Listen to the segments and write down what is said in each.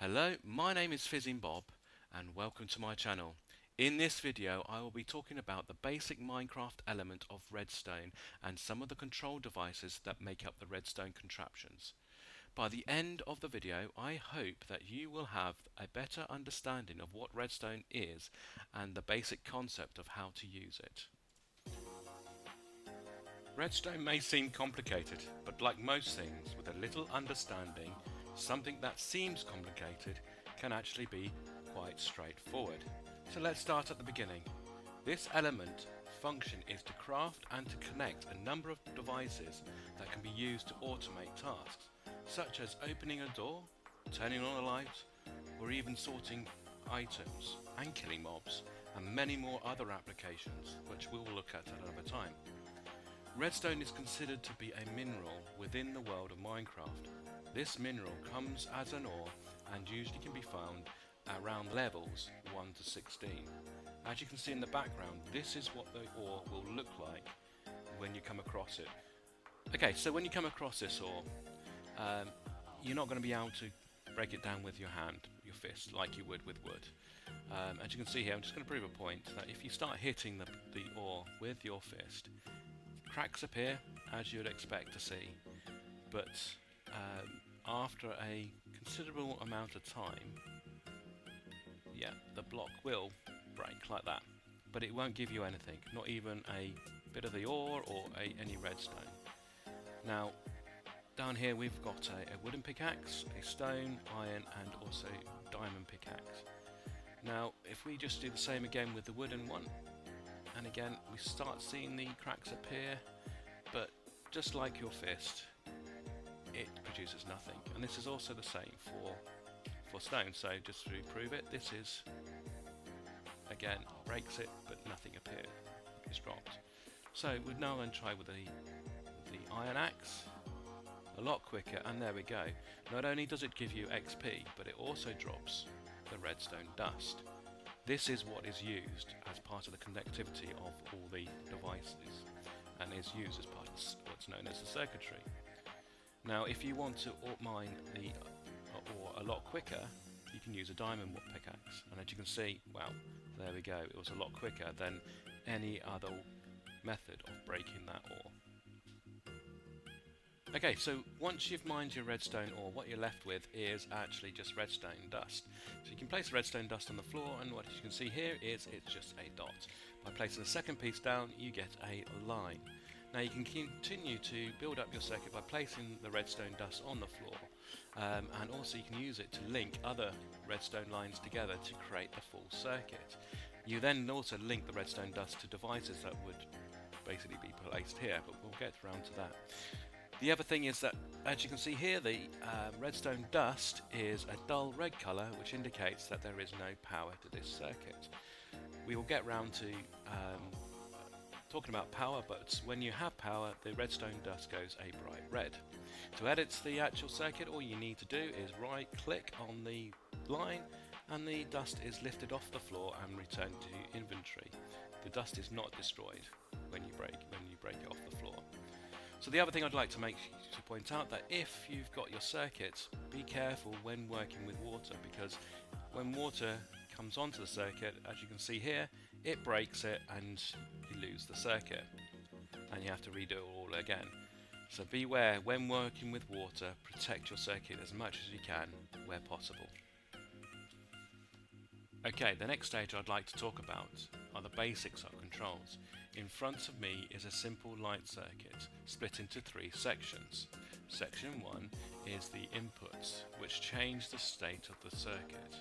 Hello, my name is Fizzing Bob and welcome to my channel. In this video I will be talking about the basic Minecraft element of redstone and some of the control devices that make up the redstone contraptions. By the end of the video I hope that you will have a better understanding of what redstone is and the basic concept of how to use it. Redstone may seem complicated, but like most things, with a little understanding, something that seems complicated can actually be quite straightforward. So let's start at the beginning. This element function is to craft and to connect a number of devices that can be used to automate tasks, such as opening a door, turning on a light, or even sorting items and killing mobs, and many more other applications, which we will look at another time. Redstone is considered to be a mineral within the world of Minecraft. This mineral comes as an ore and usually can be found around levels 1 to 16. As you can see in the background, this is what the ore will look like when you come across it. Okay, so when you come across this ore, you're not going to be able to break it down with your hand, your fist, like you would with wood. As you can see here, I'm just going to prove a point that if you start hitting the ore with your fist, cracks appear, as you would expect to see, but after a considerable amount of time, yeah, the block will break like that, but it won't give you anything, not even a bit of the ore or any redstone. Now, down here we've got a wooden pickaxe, a stone, iron, and also diamond pickaxe. Now, if we just do the same again with the wooden one, and again we start seeing the cracks appear, but just like your fist, it produces nothing. And this is also the same for stone. So just to prove it, this is again breaks it, but nothing appears. It's dropped. So we're now going to try with the iron axe. A lot quicker, and there we go. Not only does it give you XP, but it also drops the redstone dust. This is what is used as part of the connectivity of all the devices and is used as part of what's known as the circuitry. Now, if you want to mine the ore a lot quicker, you can use a diamond pickaxe, and as you can see, well, there we go, it was a lot quicker than any other method of breaking that ore. Okay, so once you've mined your redstone ore, what you're left with is actually just redstone dust. So you can place the redstone dust on the floor, and what you can see here is it's just a dot. By placing the second piece down, you get a line. Now you can continue to build up your circuit by placing the redstone dust on the floor, and also you can use it to link other redstone lines together to create the full circuit. You then also link the redstone dust to devices that would basically be placed here, but we'll get around to that. The other thing is that, as you can see here, the redstone dust is a dull red colour, which indicates that there is no power to this circuit. We will get round to talking about power, but when you have power, the redstone dust goes a bright red. To edit the actual circuit, all you need to do is right click on the line, and the dust is lifted off the floor and returned to inventory. The dust is not destroyed when you break it off the floor. So the other thing I'd like to point out that if you've got your circuit, be careful when working with water, because when water comes onto the circuit, as you can see here, it breaks it and you lose the circuit and you have to redo it all again. So beware when working with water, protect your circuit as much as you can where possible. Okay, the next stage I'd like to talk about are the basics of controls. In front of me is a simple light circuit split into three sections. Section 1 is the inputs, which change the state of the circuit.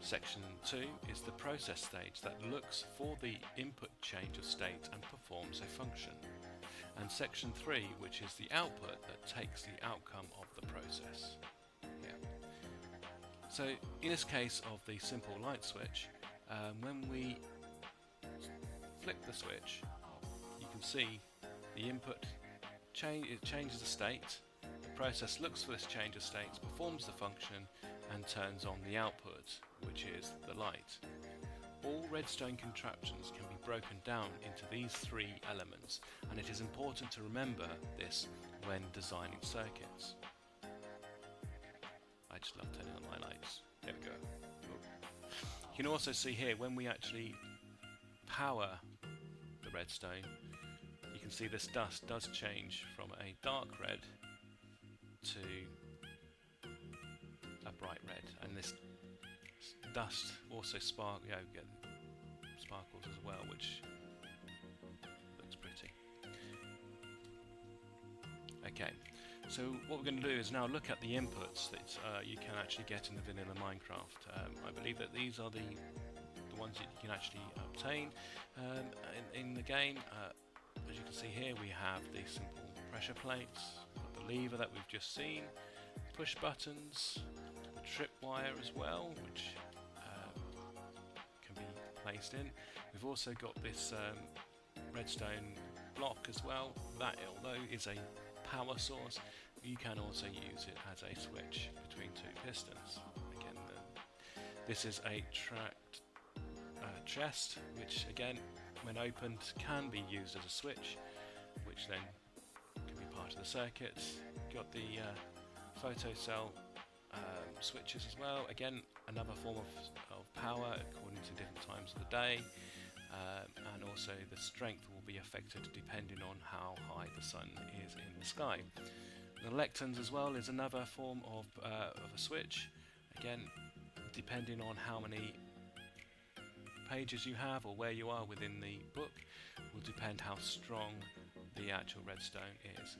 Section 2 is the process stage that looks for the input change of state and performs a function. And Section 3, which is the output that takes the outcome of the process. So in this case of the simple light switch, when we flip the switch, you can see the input it changes the state, the process looks for this change of state, performs the function and turns on the output, which is the light. All redstone contraptions can be broken down into these three elements, and it is important to remember this when designing circuits. I just love turning on my lights. There we go. You can also see here when we actually power the redstone, you can see this dust does change from a dark red to a bright red, and this dust also sparkles as well, which looks pretty. Okay, so what we're going to do is now look at the inputs that you can actually get in the vanilla Minecraft. I believe that these are the ones that you can actually obtain in the game. As you can see here, we have the simple pressure plates, the lever that we've just seen, push buttons, the tripwire as well, which can be placed in. We've also got this redstone block as well. That, although is a power source, you can also use it as a switch between two pistons. Again, this is a tracked chest, which again, when opened, can be used as a switch, which then can be part of the circuits. Got the photocell switches as well. Again, another form of power according to different times of the day, and also the strength will be affected depending on how high the sun is in the sky. The lecterns as well is another form of a switch. Again, depending on how many pages you have or where you are within the book will depend how strong the actual redstone is,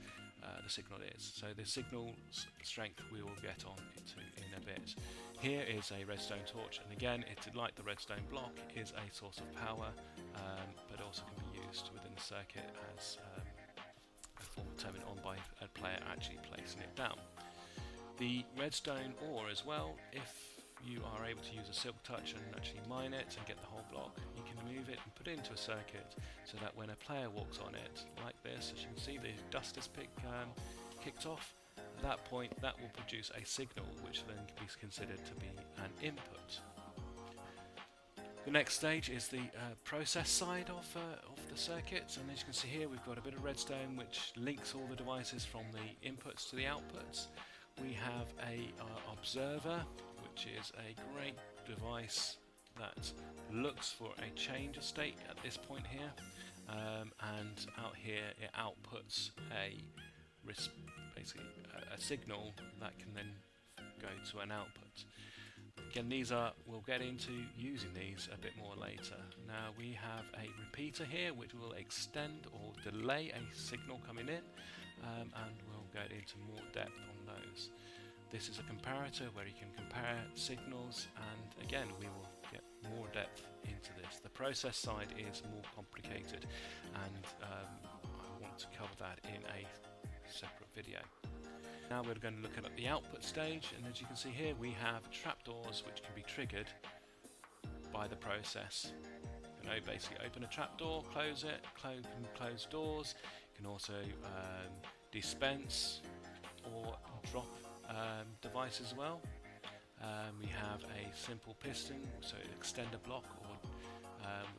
the signal is. So the signal strength we will get on to in a bit. Here is a redstone torch, and again, like the redstone block, is a source of power, but also can be used within the circuit as a form of turning on by a player actually placing it down. The redstone ore as well, if you are able to use a silk touch and actually mine it and get the whole block, you can move it and put it into a circuit so that when a player walks on it like this, as you can see, the dust is kicked off. At that point, that will produce a signal which then can be considered to be an input. The next stage is the process side of the circuits, and as you can see here, we've got a bit of redstone which links all the devices from the inputs to the outputs. We have a observer, which is a great device that looks for a change of state at this point here, and out here it outputs basically a signal that can then go to an output. Again, we'll get into using these a bit more later. Now we have a repeater here which will extend or delay a signal coming in, and we'll get into more depth on those. This is a comparator where you can compare signals, and again we will get more depth into this. The process side is more complicated, and I want to cover that in a separate video. Now we're going to look at the output stage, and as you can see here, we have trapdoors which can be triggered by the process. You know, basically open a trapdoor, close it, close doors. You can also dispense or drop device as well. We have a simple piston, so extend a block, or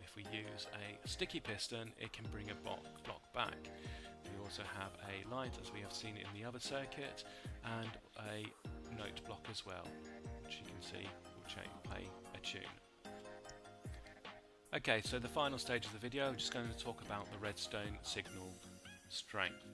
if we use a sticky piston, it can bring a block back. We also have a light, as we have seen in the other circuit, and a note block as well, which you can see will play a tune. Okay, so the final stage of the video, I'm just going to talk about the redstone signal strength.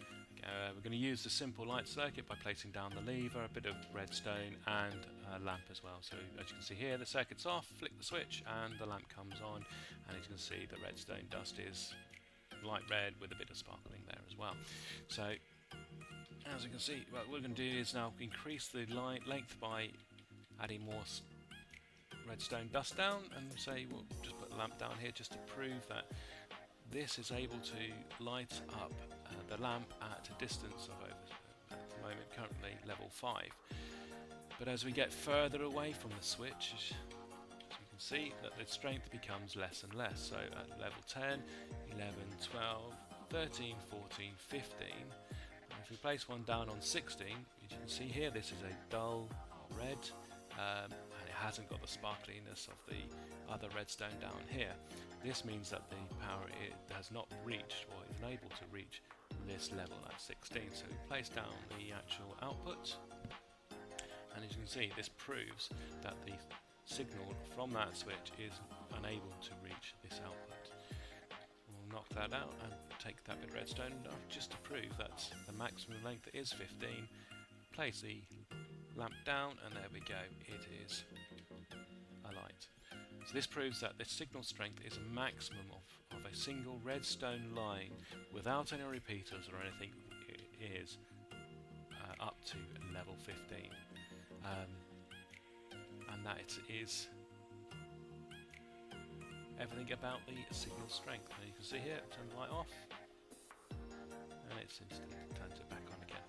We're going to use the simple light circuit by placing down the lever, a bit of redstone and a lamp as well. So as you can see here, the circuit's off, flick the switch and the lamp comes on, and as you can see, the redstone dust is light red with a bit of sparkling there as well. So as you can see, what we're going to do is now increase the length by adding more redstone dust down, and say we'll just put the lamp down here just to prove that this is able to light up the lamp at a distance of over, at the moment currently level 5. But as we get further away from the switch, as you can see that the strength becomes less and less. So at level 10, 11, 12, 13, 14, 15, and if we place one down on 16, as you can see here, this is a dull red, and it hasn't got the sparkliness of the other redstone down here. This means that the power has not reached, or is unable to reach, this level at 16. So we place down the actual output, and as you can see, this proves that the signal from that switch is unable to reach this output. We'll knock that out and take that bit of redstone just to prove that the maximum length is 15. Place the lamp down and there we go, it is a light. So this proves that the signal strength is a maximum of a single redstone line without any repeaters or anything. It is up to level 15, and that is everything about the signal strength. And you can see here, turn the light off and it's instantly turns it back on again.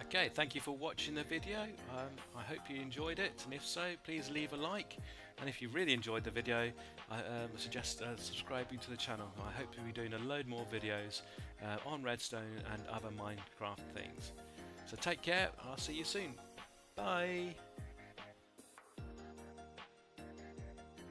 Okay, thank you for watching the video. I hope you enjoyed it, and if so, please leave a like. And if you really enjoyed the video, I suggest subscribing to the channel. I hope to be doing a load more videos on Redstone and other Minecraft things. So take care, and I'll see you soon. Bye!